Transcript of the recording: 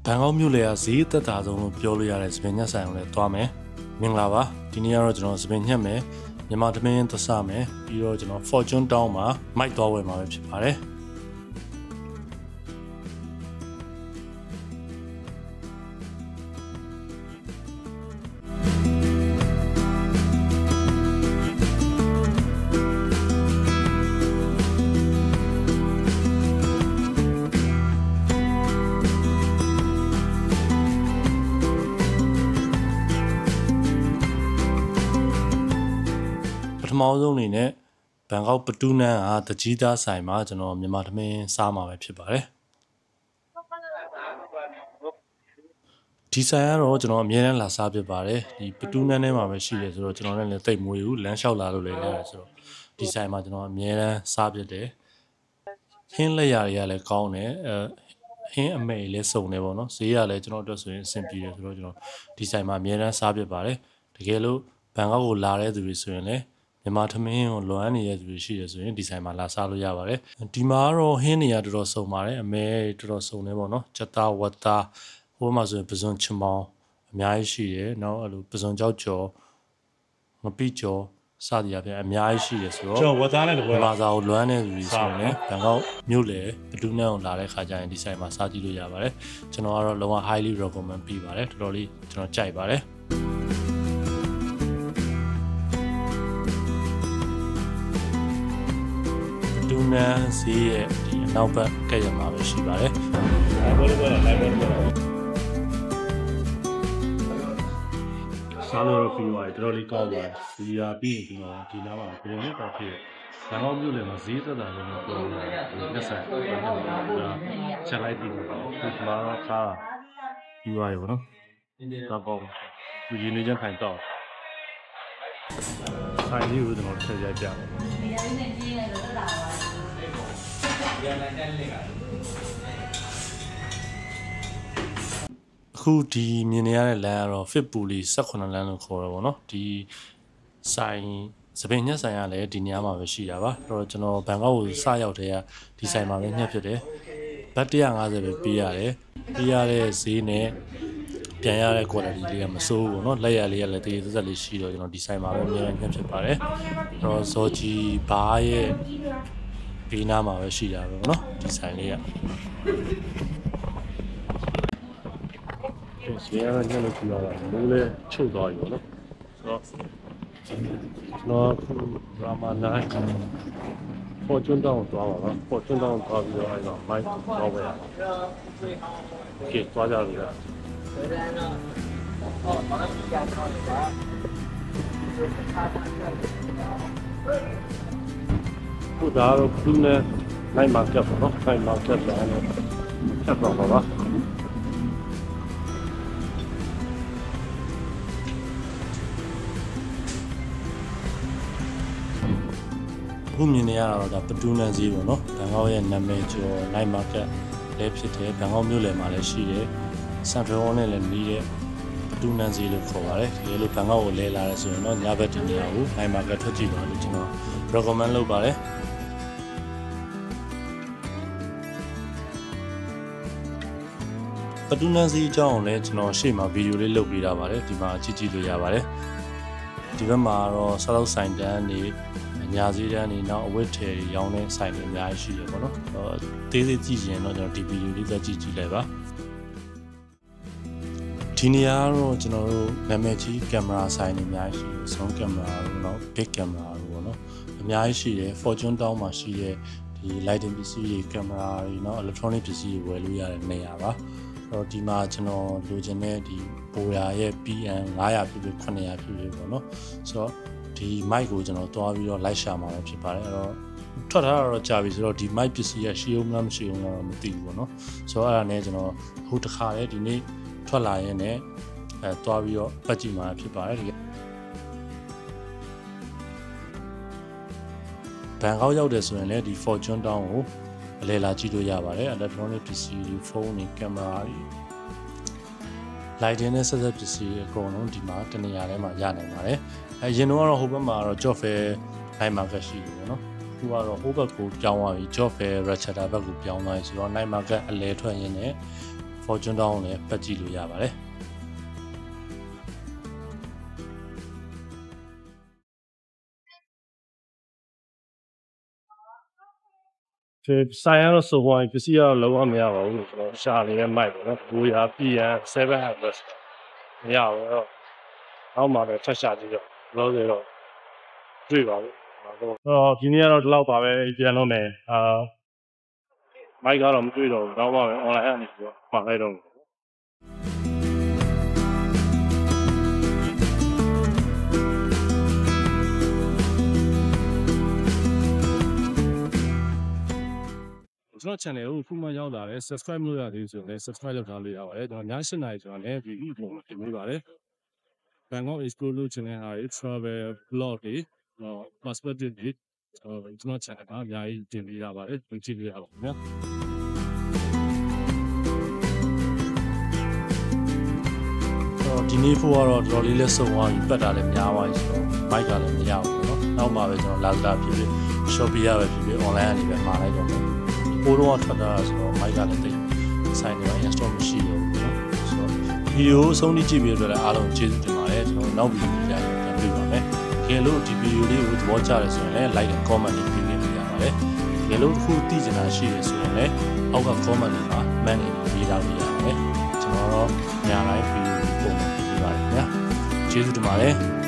ဘန်ကောက်မြို့လေကဈေးသက်သာဆုံးလို့ပြောလို့ရတဲ့စပင်ညက်ဆိုင်ကိုလည်းတွားမယ်မင်္ဂလာပါဒီနေ့ကတော့ကျွန်တော်စပင်ညက်မယ်မြန်မာသမင်းသစမယ်ပြီးတော့ကျွန်တော် Fortune Town မှာမိုက်သွားဝယ်မှာပဲဖြစ်ပါတယ်ပထမဆုံးအနေနဲ့ဘန်ကောက်ပတူးနန်းကတကြီးသားဆိုင်မှာကျွန်တော်မြန်မာသမင်းစားမှာပဲဖြစ်ပါတယ်ဒီဆိုင်ကတော့ကျွန်တော်အများနဲ့လာစားဖြစ်ပါတယ်ဒီပတူးနန်းထဲမှာပဲရှိတယ်ဆိုတော့ကျွန်တော်လည်းတိတ်မွေးဘူးလမ်းလျှောက်လာလို့လည်းရတယ်ဆိုတော့ဒီဆိုင်မှာကျွန်တော်အများနဲ့စားဖြစ်တယ်ဟင်းလက်ရာတွေကလည်းကောင်းတယ်ဟင်းအမေလည်းစုံတယ်ပေါ့နော်ဈေးကလည်းကျွန်တော်တို့ဆိုရင်အဆင်ပြေတယ်ဆိုတော့ကျွန်တော်ဒီဆိုင်မှာအများနဲ့စားဖြစ်ပါတယ်တကယ်လို့ဘန်ကောက်ကိုလာတဲ့သူတွေဆိုရင်လည်းမြန်မာသမင်းကိုလွမ်းနေတဲ့သူတွေရှိတယ်ဆိုရင်ဒီဆိုင်မှာလာစားလို့ရပါတယ်ဒီမှာကတော့ဟင်းတွေကတော်တော်စုံပါတယ်အမဲတော်တော်စုံနေပေါ့နော်ချက်သားဝတ်သားဟိုမှာဆိုရင်ပဇွန်ချမောင်းအများကြီးရှိတယ်နောက်အဲ့လိုပဇွန်ကြောက်ကြော်ငပိကြော်စသည်အပြင်အများကြီးရှိတယ်ဆိုတော့ကျွန်တော်ဝတ်သားနဲ့တပွဲမြန်မာစာကိုလွမ်းတဲ့သူတွေဆိုရင်လည်းဘန်ကောက်မြို့လေပတူးနန်းကိုလာတဲ့ခါကျရင်ဒီဆိုင်မှာစားကြည့်လို့ရပါတယ်ကျွန်တော်ကတော့လုံးဝ highly recommend ပေးပါတယ်တော်တော်လေးကျွန်တော်ကြိုက်ပါတယ်ဒူနန်စီးရဲ့ဒီအနောက်ဘက်ကရမှာပဲရှိပါတယ်စားလို့တော့ပြီးသွားပြီတော်တော်လေးကောင်းပါတယ်ဒီဟာပြီးရင်ဒီနားမှာဘယ်လိုလဲတော့ဖြစ်ဘန်ကောက်မြို့လေမှာဈေးသက်သာလို့ပြောနေတာလက်ဆက်ချက်လိုက်ပြီးတော့ဒီမှာစားပြီးသွားပြီဗောနော်တော့ကောင်းဒီရင်းနေချက်ခိုင်တော့ဆိုင်လေးကိုကျွန်တော်ဆက်ရိုက်ပြတယ်အခုဒီမြင်နေရတဲ့လမ်းကတော့ Fit Puli 18လမ်းလို့ခေါ်ရပါတော့เนาะဒီဆိုင်စပင်ညက်ဆိုင်ကလည်းဒီနေရာမှာပဲရှိတာပါအဲ့တော့ကျွန်တော်ဘန်ကောက်ကိုစရောက်တဲ့ကဒီဆိုင်မှာပဲညက်ဖြစ်တယ်ဘတ်150ပဲပေးရတယ်ပေးရတဲ့ဈေးနဲ့ပြန်ရတဲ့ quality လေးကမစိုးဘူးเนาะလက်ရလေးကလည်းတည်သက်သက်လေးရှိတော့ကျွန်တော်ဒီဆိုင်မှာပဲအများကြီးညက်ဖြစ်ပါတယ်အဲ့တော့ဇော်ကြီးဘားရဲ့ဘေးနားမှာပဲရှိတာပဲเนาะဒီဆိုင်လေးကဒီရညနေကြည့်ရတာမိုးလဲချုပ်သွားပြီပေါ့နော်ဆိုတော့ကျွန်တော်ရာမာနိုင်Fortune Town သွားပါတော့Fortune Town သွားပြီးတော့အဲ့တော့ mic တော့ပဲရโอเคသွားကြလို့ရခုဒါတော့ဘူးနဲ့နိုင်မှာကပ်ပေါ့နော်နိုင်မှာကပ်တယ်အဲ့ဆက်တော့ပါပါခုမြင်နေရတာတော့ဒါပတူးနန်းဈေးပေါ့နော်ဘန်ကောက်ရဲ့နာမည်ကျော် night market လည်းဖြစ်တယ်ဘန်ကောက်မြို့လယ်မှာလည်းရှိတယ်စန်ထရောနဲ့လည်းနီးတဲ့ပတူးနန်းဈေးလို့ခေါ်ပါတယ်ဒီလိုဘန်ကောက်ကိုလဲလာတယ်ဆိုရင်တော့ညဘက်ဒီနေရာကို night market ထွက်ကြည့်ပါလို့ကျွန်တော် recommend လုပ်ပါတယ်ပတူးနန်းဈေးအကြောင်းကိုလည်းကျွန်တော်ရှေ့မှာဗီဒီယိုလေးလုပ်ပေးထားပါတယ်ဒီမှာကြည့်လို့ရပါတယ်ဒီဘက်မှာတော့စားလောက်ဆိုင်တန်းနေညာစည်းတန်းနေနောက်အဝတ်ထည်ရောင်းတဲ့ဆိုင်တွေအများကြီးရှိတယ်ပေါ့နော်သေးသေးကြည့်ရင်တော့ကျွန်တော်ဒီဗီဒီယိုလေးသက်ကြည့်လိုက်ပါဒီနေရာကတော့ကျွန်တော်တို့နာမည်ကြီးကင်မရာဆိုင်တွေအများကြီးရှိတယ်ဆုံးကင်မရာတို့နောက် big camera တို့ပေါ့နော်အများကြီးရှိတယ် Fortune Town မှာရှိတဲ့ဒီ lighting ပစ္စည်းတွေကင်မရာတွေနောက် electronic ပစ္စည်းတွေဝယ်လို့ရတဲ့နေရာပါအဲ့တော့ဒီမှာကျွန်တော်လိုချင်တဲ့ဒီပိုရာရဲ့ PM 900ဖြစ်ဖြစ်900ဖြစ်ဖြစ်ပေါ့နော်ဆိုတော့ဒီ mic ကိုကျွန်တော်တွားပြီးတော့ live ရှာမှာပဲဖြစ်ပါတယ်အဲ့တော့ထွက်ထားတာတော့ကြာပြီဆိုတော့ဒီ mic ပစ္စည်းရရှိအောင်မလားမရှိအောင်တော့မသိဘူးပေါ့နော်ဆိုတော့အဲ့ဒါနဲ့ကျွန်တော်အခုတစ်ခါလေဒီနေ့ထွက်လာရင်းနဲ့တွားပြီးတော့ပတ်ကြည့်မှာဖြစ်ပါတယ်ဒီဘန်ကောက်ရောက်တယ်ဆိုရင်လည်းဒီ Fortune Town ကိုအလဲလာကြည့်လို့ရပါတယ် electronic ပစ္စည်းတွေဖုန်းတွေကင်မရာတွေ lighting နဲ့ဆက်ဆက်ပစ္စည်းအကုန်လုံးဒီမှာတနေရာထဲမှာရနိုင်ပါတယ်အရင်တော့ဟိုဘက်မှာတော့ job fair night market ရှိတယ်ပေါ့နော်ခုကတော့ဟိုဘက်ကိုပြောင်းသွားပြီ job fair ratcheter ဘက်ကိုပြောင်းသွားပြီဆိုတော့ night market အလဲထွက်ရင်းနဲ့ Fortune Down နဲ့ပတ်ကြည့်လို့ရပါတယ်ဆိုင်ရတော့ဆိုပေါ်ပစ္စည်းကတော့လုံးဝမရပါဘူးလို့ကျွန်တော်ရှာနေတဲ့မိုက်ပေါ့နော်ဘူရာ PM 700မရဘူးတော့နောက်မှပဲဆက်ရှာကြည့်တော့လို့ဆိုတော့တွေ့ပါဘူးဒီနေ့ကတော့ဒီလောက်ပါပဲပြန်လို့မယ်မိုက်ကတော့မတွေ့တော့ဘူးတော့မှပဲ online ကနေပြီးတော့မှာလိုက်တော့ကျွန်တော် channel ကိုခုမှရောက်လာတယ် subscribe လုပ်ရသေးဆိုရင် subscribe လုပ်ထားလို့ရပါတယ်ကျွန်တော်ည7:00နာရီကျွန်တော်လည်း video ပုံတင်ပေးပါတယ် Bangkok explore လုပ်ချင်တဲ့ဟာတွေ travel vlog တွေperspective တွေကျွန်တော် channel မှာအများကြီးတင်ပေးရပါတယ်ကြည့်လို့ရပါခင်ဗျာဒီနေ့ဖို့ကတော့တော်တော်လေးလက်စုံသွားပြီပတ်တာလည်းများသွားပြီဆိုတော့ mic ကလည်းမရဘူးเนาะနောက်မှပဲကျွန်တော် Lazada ဖြစ်ဖြစ် Shopee ရပဲဖြစ်ဖြစ် online ကနေပဲမှာလိုက်တော့မယ်ပိုးတော့ထွက်တာဆိုတော့ mic ကလည်းတိတ်ဆိုင်နေပါ install မရှိတော့ဘူးเนาะဆိုတော့ video အဆုံးထိကြည့်ပြီးတော့လည်းအားလုံးကျေးဇူးတင်ပါတယ်ကျွန်တော်နောက်ဗီဒီယိုကြပြန်တွေ့ပါမယ်တကယ်လို့ဒီ video လေးကိုသဘောကျတယ်ဆိုရင်လည်း like and comment လေးပေးနေရပါတယ်တကယ်လို့တစ်ခုသိချင်တာရှိရဆိုရင်လည်းအောက်က comment လေးမှာ man လေးရေးထားလို့ရပါတယ်ကျွန်တော်တော့ညတိုင်း video ပုံမှန်ပေးပါတယ်ခင်ဗျာကျေးဇူးတင်ပါတယ်